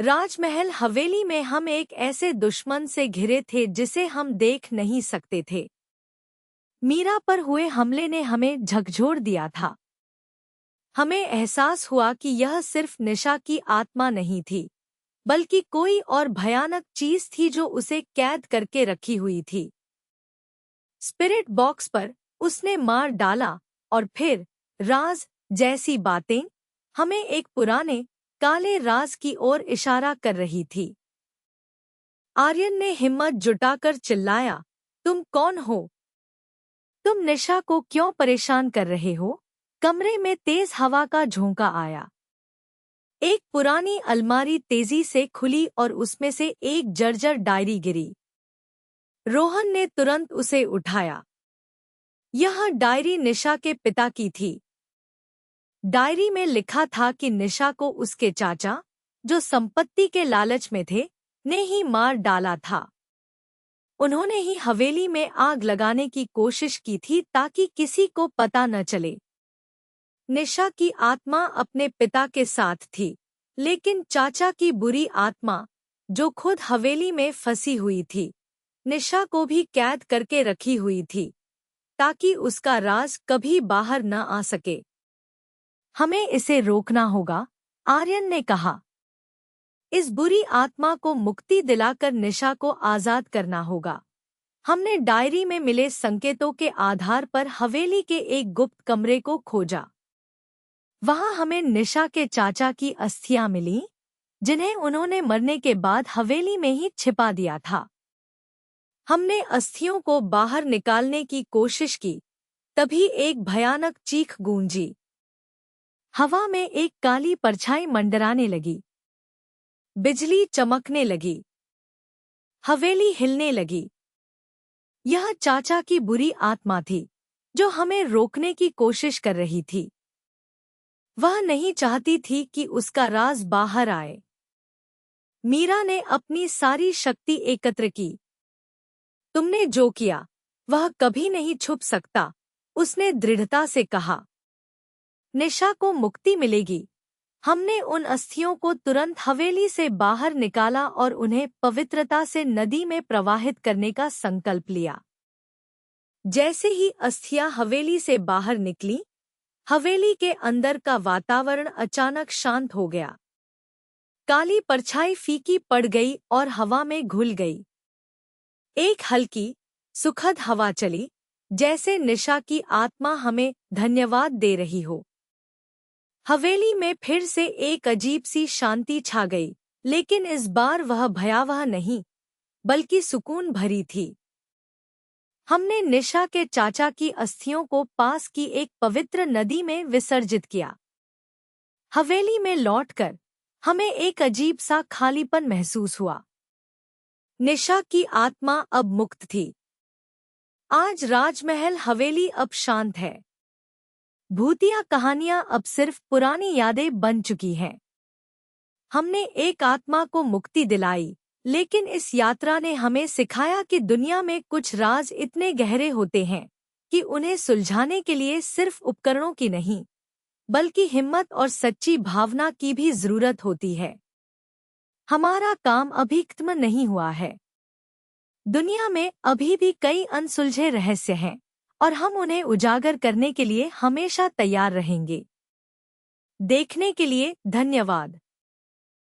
राजमहल हवेली में हम एक ऐसे दुश्मन से घिरे थे जिसे हम देख नहीं सकते थे। मीरा पर हुए हमले ने हमें झकझोर दिया था। हमें एहसास हुआ कि यह सिर्फ निशा की आत्मा नहीं थी, बल्कि कोई और भयानक चीज थी जो उसे कैद करके रखी हुई थी। स्पिरिट बॉक्स पर उसने मार डाला और फिर राज जैसी बातें हमें एक पुराने काले राज की ओर इशारा कर रही थी। आर्यन ने हिम्मत जुटाकर चिल्लाया, तुम कौन हो? तुम निशा को क्यों परेशान कर रहे हो? कमरे में तेज हवा का झोंका आया। एक पुरानी अलमारी तेजी से खुली और उसमें से एक जर्जर डायरी गिरी। रोहन ने तुरंत उसे उठाया। यह डायरी निशा के पिता की थी। डायरी में लिखा था कि निशा को उसके चाचा, जो संपत्ति के लालच में थे, ने ही मार डाला था। उन्होंने ही हवेली में आग लगाने की कोशिश की थी ताकि किसी को पता न चले। निशा की आत्मा अपने पिता के साथ थी, लेकिन चाचा की बुरी आत्मा, जो खुद हवेली में फंसी हुई थी, निशा को भी कैद करके रखी हुई थी, ताकि उसका राज कभी बाहर न आ सके। हमें इसे रोकना होगा, आर्यन ने कहा। इस बुरी आत्मा को मुक्ति दिलाकर निशा को आजाद करना होगा। हमने डायरी में मिले संकेतों के आधार पर हवेली के एक गुप्त कमरे को खोजा। वहां हमें निशा के चाचा की अस्थियां मिलीं, जिन्हें उन्होंने मरने के बाद हवेली में ही छिपा दिया था। हमने अस्थियों को बाहर निकालने की कोशिश की, तभी एक भयानक चीख गूंजी। हवा में एक काली परछाई मंडराने लगी। बिजली चमकने लगी। हवेली हिलने लगी। यह चाचा की बुरी आत्मा थी, जो हमें रोकने की कोशिश कर रही थी। वह नहीं चाहती थी कि उसका राज बाहर आए। मीरा ने अपनी सारी शक्ति एकत्र की। तुमने जो किया, वह कभी नहीं छुप सकता, उसने दृढ़ता से कहा। निशा को मुक्ति मिलेगी। हमने उन अस्थियों को तुरंत हवेली से बाहर निकाला और उन्हें पवित्रता से नदी में प्रवाहित करने का संकल्प लिया। जैसे ही अस्थियां हवेली से बाहर निकली, हवेली के अंदर का वातावरण अचानक शांत हो गया। काली परछाई फीकी पड़ गई और हवा में घुल गई। एक हल्की, सुखद हवा चली, जैसे निशा की आत्मा हमें धन्यवाद दे रही हो। हवेली में फिर से एक अजीब सी शांति छा गई, लेकिन इस बार वह भयावह नहीं, बल्कि सुकून भरी थी। हमने निशा के चाचा की अस्थियों को पास की एक पवित्र नदी में विसर्जित किया। हवेली में लौटकर हमें एक अजीब सा खालीपन महसूस हुआ। निशा की आत्मा अब मुक्त थी। आज राजमहल हवेली अब शांत है। भूतिया कहानियां अब सिर्फ पुरानी यादें बन चुकी हैं। हमने एक आत्मा को मुक्ति दिलाई, लेकिन इस यात्रा ने हमें सिखाया कि दुनिया में कुछ राज इतने गहरे होते हैं कि उन्हें सुलझाने के लिए सिर्फ उपकरणों की नहीं, बल्कि हिम्मत और सच्ची भावना की भी जरूरत होती है। हमारा काम अभी खत्म नहीं हुआ है। दुनिया में अभी भी कई अनसुलझे रहस्य हैं, और हम उन्हें उजागर करने के लिए हमेशा तैयार रहेंगे। देखने के लिए धन्यवाद।